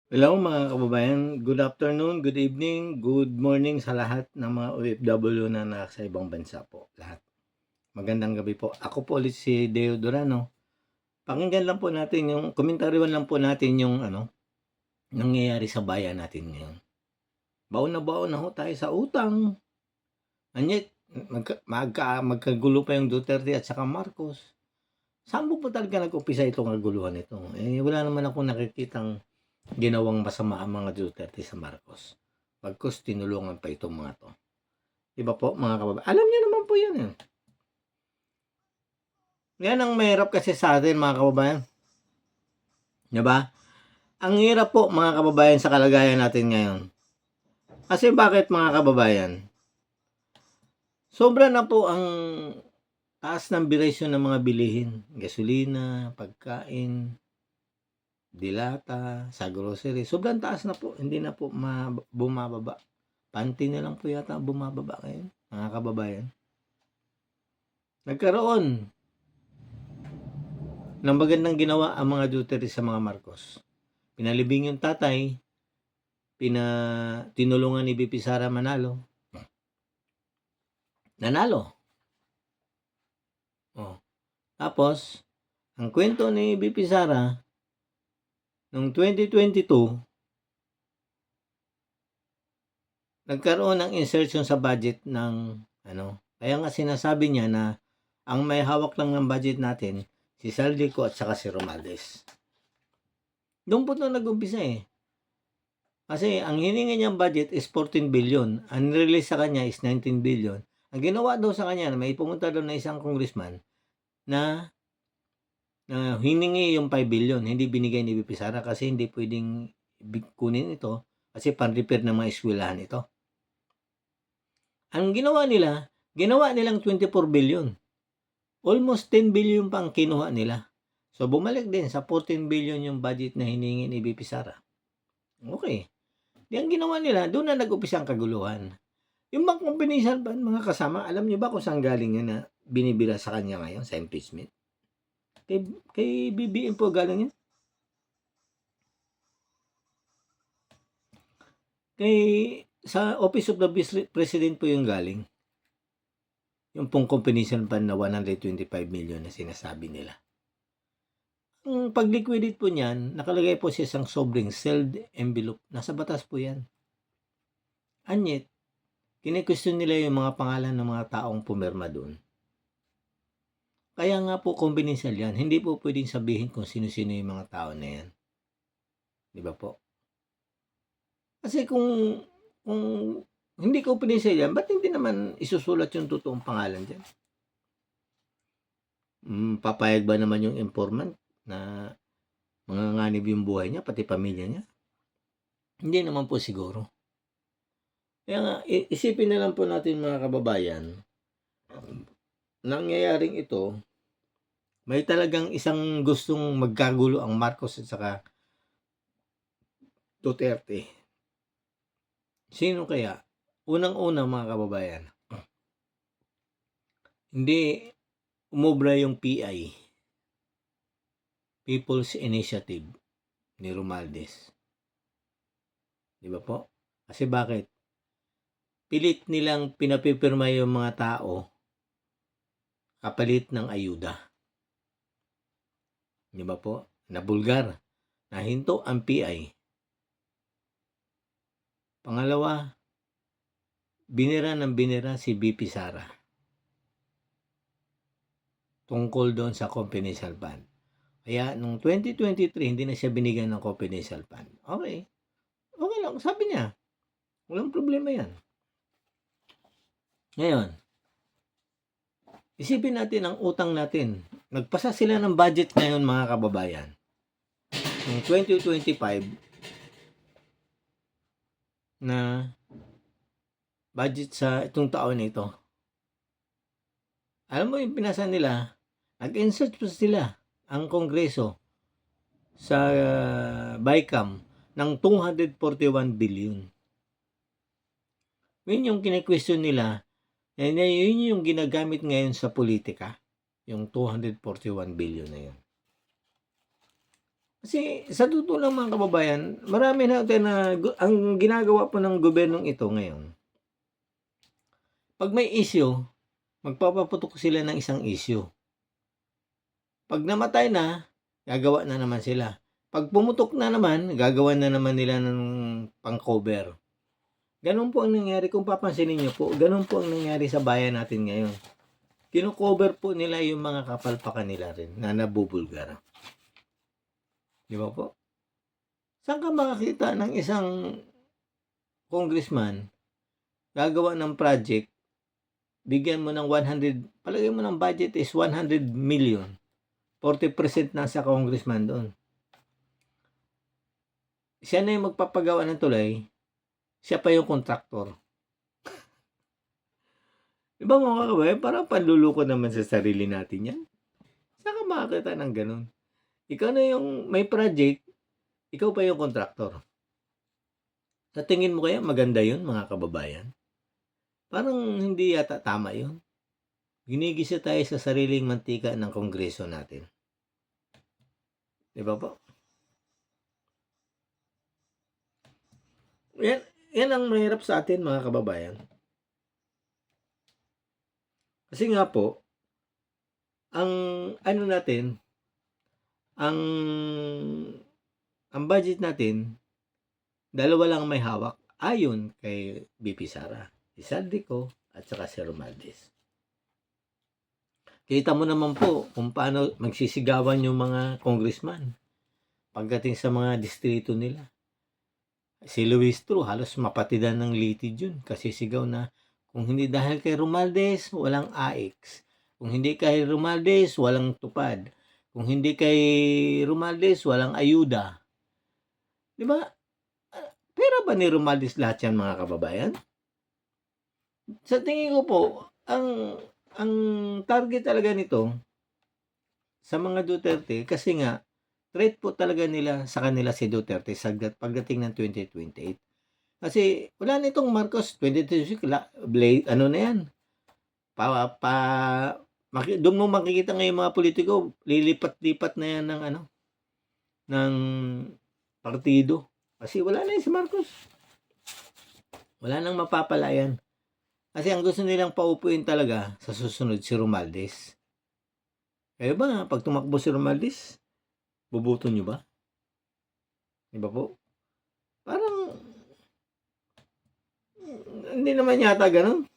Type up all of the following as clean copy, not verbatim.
Hello mga kababayan, good afternoon, good evening, good morning sa lahat ng mga OFW na nasa ibang bansa po. Lahat. Magandang gabi po. Ako po ulit si Deo Durano. Pakinggan lang po natin yung, komentaryon lang po natin yung nangyayari sa bayan natin ngayon. Baon na ho tayo sa utang. Anyet, magkagulo pa yung Duterte at saka Marcos. Saan po talaga nag-umpisa itong kaguluhan ito? Wala naman akong nakikitang ginawang masama ang mga Duterte sa Marcos. Pagkos tinulungan pa itong mga to. Diba po mga kababayan? Alam niyo naman po yan eh. Yan ang mahirap kasi sa atin mga kababayan. Diba? Ang hirap po mga kababayan sa kalagayan natin ngayon. Kasi bakit mga kababayan? Sobra na po ang taas ng presyo ng mga bilihin. Gasolina, pagkain, dilata, sa grocery. Sobrang taas na po. Hindi na po bumababa. Panty na lang po yata bumababa ngayon, mga kababayan. Nagkaroon ng magandang ginawa ang mga Duterte sa mga Marcos. Pinalibing yung tatay, tinulungan ni BP Sara Manalo. Nanalo. Oh. Tapos, ang kwento ni BP Sara, noong 2022, nagkaroon ng insertion sa budget ng kaya nga sinasabi niya na ang may hawak lang ng budget natin, si Saldico at saka si Romaldez. Doon po ito nag-umpisa eh. Kasi ang hiningi niyang budget is 14 billion. Ang release sa kanya is 19 billion. Ang ginawa daw sa kanya, may pumunta daw na isang congressman na hiningi yung 5 billion. Hindi binigay ni BP Sara kasi hindi pwedeng kunin ito kasi pan-repair ng mga eskwelahan ito. Ang ginawa nilang 24 billion. Almost 10 billion pang kinuha nila. So bumalik din sa 14 billion yung budget na hiningi ni BP Sara. Okay. Di ang ginawa nila, doon na nag-upisa ang kaguluhan. Yung bang combination ba, mga kasama, alam niyo ba kung saan galing yun na binibira sa kanya ngayon sa impeachment? Kay BBM po galing yun. Sa Office of the President po yung galing. Yung pong combination fund na 125 million na sinasabi nila. Ang pag-liquidate po niyan, nakalagay po sa isang sobrang sealed envelope. Nasa batas po yan. Anyet, kine-question nila yung mga pangalan ng mga taong pumirma doon. Kaya nga po confidential yan. Hindi po pwedeng sabihin kung sino-sino yung mga tao na yan. Di ba po? Kasi kung hindi confidential yan, ba't hindi naman isusulat yung totoong pangalan dyan? Papayag ba naman yung informant na manganganib yung buhay niya, pati pamilya niya? Hindi naman po siguro. Kaya nga, isipin na lang po natin mga kababayan, nangyayaring ito, may talagang isang gustong magkagulo ang Marcos at saka Duterte. Sino kaya? Unang-una mga kababayan, hindi umubra yung PI, People's Initiative ni Romaldez. Di ba po? Kasi bakit? Pilit nilang pinapipirma yung mga tao kapalit ng ayuda. Di ba po? Nabulgar. Nahinto ang PI. Pangalawa, binira si BP Sara tungkol doon sa confidential fund. Kaya nung 2023, hindi na siya binigyan ng confidential fund. Okay. Okay lang. Sabi niya, walang problema yan. Ngayon, isipin natin ang utang natin. Nagpasa sila ng budget ngayon mga kababayan. Noong 2025 na budget sa itong taon na ito. Alam mo yung pinasa nila, nag-insert pa sila ang Kongreso sa BICAM ng 241 billion. Yun yung kine-question nila. Yun yung ginagamit ngayon sa politika. Yung 241 billion na yun. Kasi sa totoo lang mga kababayan, marami natin na ang ginagawa po ng gobyernong ito ngayon, 'pag may issue, magpapaputok sila ng isang issue. 'Pag namatay na, gagawa na naman sila. 'Pag pumutok na naman, gagawan na naman nila ng pang-cover. Gano'n po ang nangyari kung papansinin niyo po, gano'n po ang nangyari sa bayan natin ngayon. Kino-cover po nila yung mga kapalpakan nila rin na nabubulgar. 'Di ba po? Saan ka makakita ng isang congressman gagawa ng project, bigyan mo ng 100, palagay mo ng budget is 100 million, 40% nasa congressman doon. Siya na yung magpapagawa ng tulay, siya pa yung kontraktor. Di ba mga kababayan, parang panluloko naman sa sarili natin yan. Saan ka makakita ng ganun? Ikaw na yung may project, ikaw pa yung kontraktor. Sa tingin mo kaya maganda yun mga kababayan? Parang hindi yata tama yun. Ginigisa tayo sa sariling mantika ng kongreso natin. Di ba po? Yan ang mahirap sa atin mga kababayan. Kasi nga po, ang ano natin, ang budget natin, dalawa lang may hawak ayon kay BP Sara, si Saldico at saka si Romualdez. Kita mo naman po kung paano magsisigawan yung mga congressman pagdating sa mga distrito nila. Si Luis Tru halos mapatidan ng litid yun kasi sigaw na kung hindi dahil kay Romualdez, walang AX. Kung hindi kay Romualdez, walang tupad. Kung hindi kay Romualdez, walang ayuda. Di ba? Pera ba ni Romualdez lahat yan mga kababayan? Sa tingin ko po, ang target talaga nito sa mga Duterte kasi nga threat po talaga nila sa kanila si Duterte pagdating ng 2028. Kasi wala nitong Marcos 2026 ano na yan. Doon mo makikita ngayon mga politiko, lilipat-lipat na yan ng ng partido. Kasi wala na si Marcos. Wala nang mapapalayan. Kasi ang gusto nilang paupuin talaga sa susunod si Romualdez. Kaya ba, pag tumakbo si Romualdez, boboto nyo ba? Diba po? Parang, hindi naman yata ganun.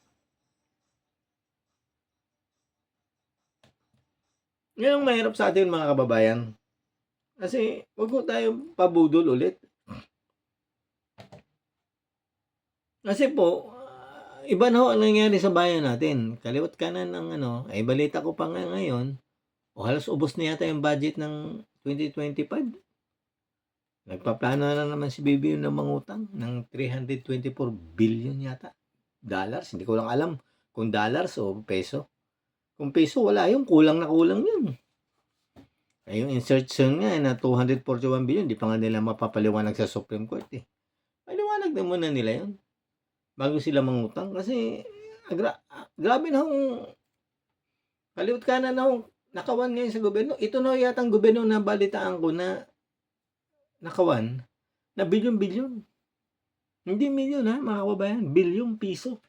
Yan ang mahirap sa atin mga kababayan. Kasi, wag ko tayong pabudol ulit. Kasi po, iba na ho ang nangyari sa bayan natin. Kaliwat kanan ng ay balita ko pa nga ngayon, o halos ubos na yata yung budget ng 2025. Nagpaplano na naman si BBM ng mangutang ng 324 billion yata. Dollars, hindi ko lang alam kung dollars o peso. Kung peso, wala yun. Kulang na kulang yun. Ay, yung insertion nga na 241 billion, di pa nga nila mapapaliwanag sa Supreme Court eh. Paliwanag na muna nila yun bago sila mangutang kasi grabe na hong kaliwat kanan na hong nakawan ngayon sa gobyerno. Ito na yata ang gobyerno na balitaan ko na nakawan na bilyon-bilyon. Hindi milyon ha mga kababayan, bilyong piso.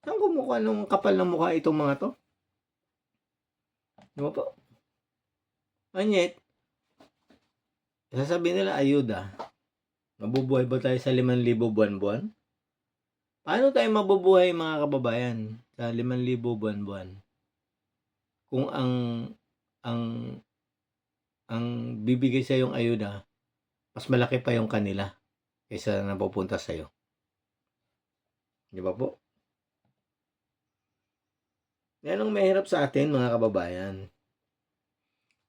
Saan kumukha nung kapal ng mukha itong mga to? Di ba po? Anyet, sasabihin nila ayuda. Mabubuhay ba tayo sa 5,000 buwan-buwan? Paano tayo mabubuhay mga kababayan sa 5,000 buwan-buwan? Kung ang bibigay sa yung ayuda, mas malaki pa yung kanila kaysa napupunta sa iyo. Di ba po? Yan ang mahirap sa atin mga kababayan.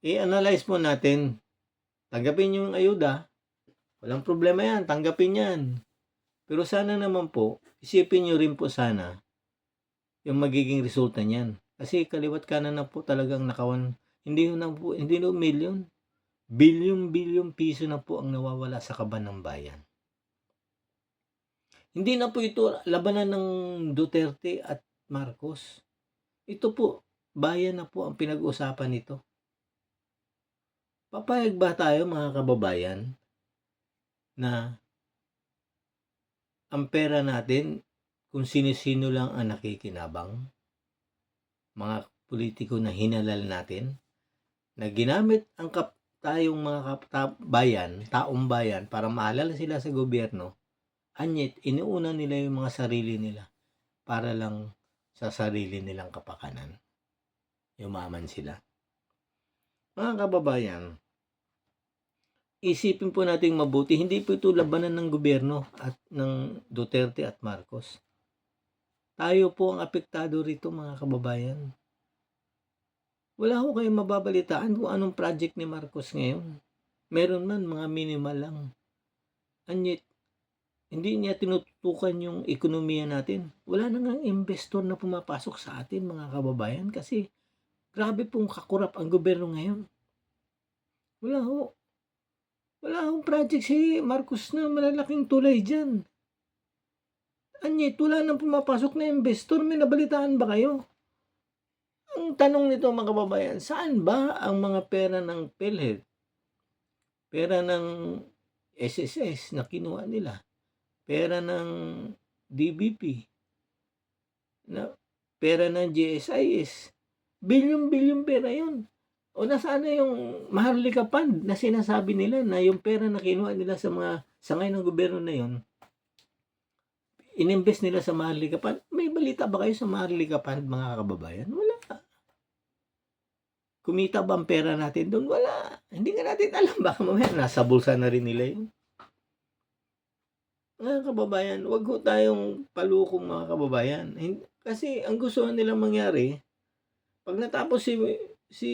I-analyze mo natin. Tanggapin yung ayuda. Walang problema yan. Tanggapin yan. Pero sana naman po, isipin nyo rin po sana yung magiging resulta niyan. Kasi kaliwat kanan na po talagang nakawan. Hindi na million. Bilyong piso na po ang nawawala sa kaban ng bayan. Hindi na po ito labanan ng Duterte at Marcos. Ito po, bayan na po ang pinag-uusapan nito. Papayag ba tayo mga kababayan na ang pera natin kung sino-sino lang ang nakikinabang? Mga politiko na hinalal natin na ginamit ang tayong mga taong bayan para maalala sila sa gobyerno, anyet inuuna nila yung mga sarili nila para lang sa sarili nilang kapakanan. Yumaman sila. Mga kababayan, isipin po nating mabuti, hindi po ito labanan ng gobyerno at ng Duterte at Marcos. Tayo po ang apektado rito mga kababayan. Wala ho kayong mababalitaan kung anong project ni Marcos ngayon. Meron man mga minimal lang. Anyet, hindi niya tinututukan yung ekonomiya natin. Wala na nga investor na pumapasok sa atin mga kababayan kasi grabe pong kakurap ang gobyerno ngayon. Wala ho. Wala akong project si Marcos na malalaking tulay dyan. Anyet, wala nang pumapasok na investor. May nabalitaan ba kayo? Ang tanong nito mga kababayan, saan ba ang mga pera ng PhilHealth? Pera ng SSS na kinuha nila? Pera ng DBP? Pera ng GSIS? Bilyon-bilyon pera yun. O nasaan na yung Maharlika Fund na sinasabi nila na yung pera na kinuha nila sa mga sangay ng gobyerno na yun, ininvest nila sa Maharlika Fund? May balita ba kayo sa Maharlika Fund mga kababayan? Wala. Kumita ba ang pera natin doon? Wala. Hindi nga natin alam. Baka mamaya nasa bulsa na rin nila yun. Mga kababayan, wag ho tayong palukong mga kababayan. Kasi ang gusto nilang mangyari, pag natapos si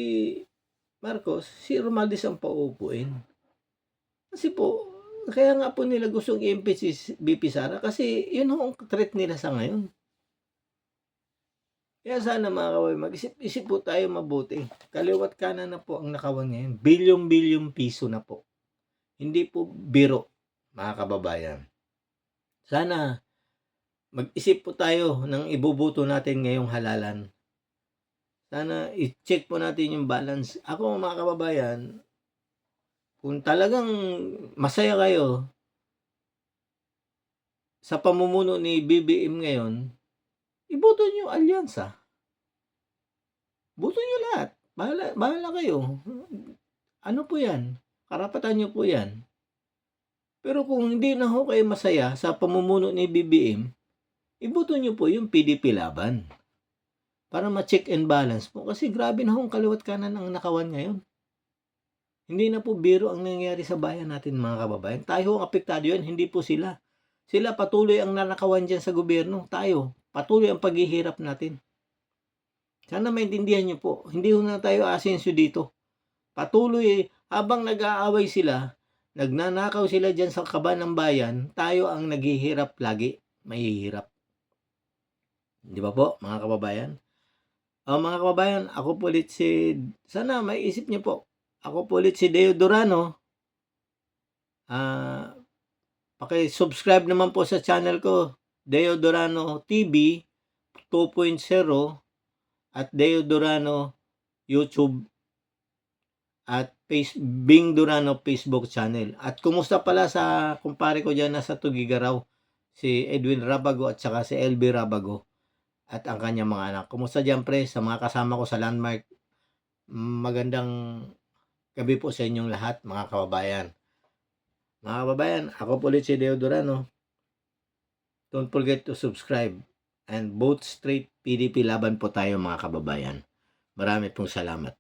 Marcos, si Romualdez ang pauupuin. Kasi po, kaya nga po nila gustong i-impeach si BP Sara kasi yun ho ang threat nila sa ngayon. Kaya sana mga kababayan, mag-isip-isip po tayo mabuti. Kaliwat kanan na po ang nakawan ngayon. Bilyong-bilyong piso na po. Hindi po biro, mga kababayan. Sana mag-isip po tayo ng ibubuto natin ngayong halalan. Sana i-check po natin yung balance. Ako mga kababayan, kung talagang masaya kayo sa pamumuno ni BBM ngayon, iboto nyo alyansa. Boto nyo lahat. Bahala kayo. Ano po yan? Karapatan nyo po yan. Pero kung hindi na ho kayo masaya sa pamumuno ni BBM, iboto nyo po yung PDP laban. Para ma-check and balance po. Kasi grabe na hong kaliwat kanan ang nakawan ngayon. Hindi na po biro ang nangyayari sa bayan natin mga kababayan. Tayo ang apektado yan, hindi po sila. Sila patuloy ang nanakawan dyan sa gobyerno. Tayo, patuloy ang paghihirap natin. Sana maintindihan nyo po. Hindi na tayo asensyo dito. Patuloy, habang nag-aaway sila, nagnanakaw sila dyan sa kaban ng bayan, tayo ang naghihirap lagi. Mahihirap. Di ba po, mga kababayan? Mga kababayan, ako po ulit sana maiisip niyo po, ako po ulit si Deo Durano. Paki-subscribe naman po sa channel ko, Deo Durano TV 2.0 at Deo Durano YouTube at Bing Durano Facebook channel. At kumusta pala sa kumpare ko dyan nasa Tugigaraw, si Edwin Rabago at saka si LB Rabago at ang kanyang mga anak. Kumusta dyan pre sa mga kasama ko sa Landmark? Magandang gabi po sa inyong lahat mga kababayan. Mga kababayan, ako po ulit si Deo Durano. Don't forget to subscribe and vote straight PDP laban po tayo mga kababayan. Marami pong salamat.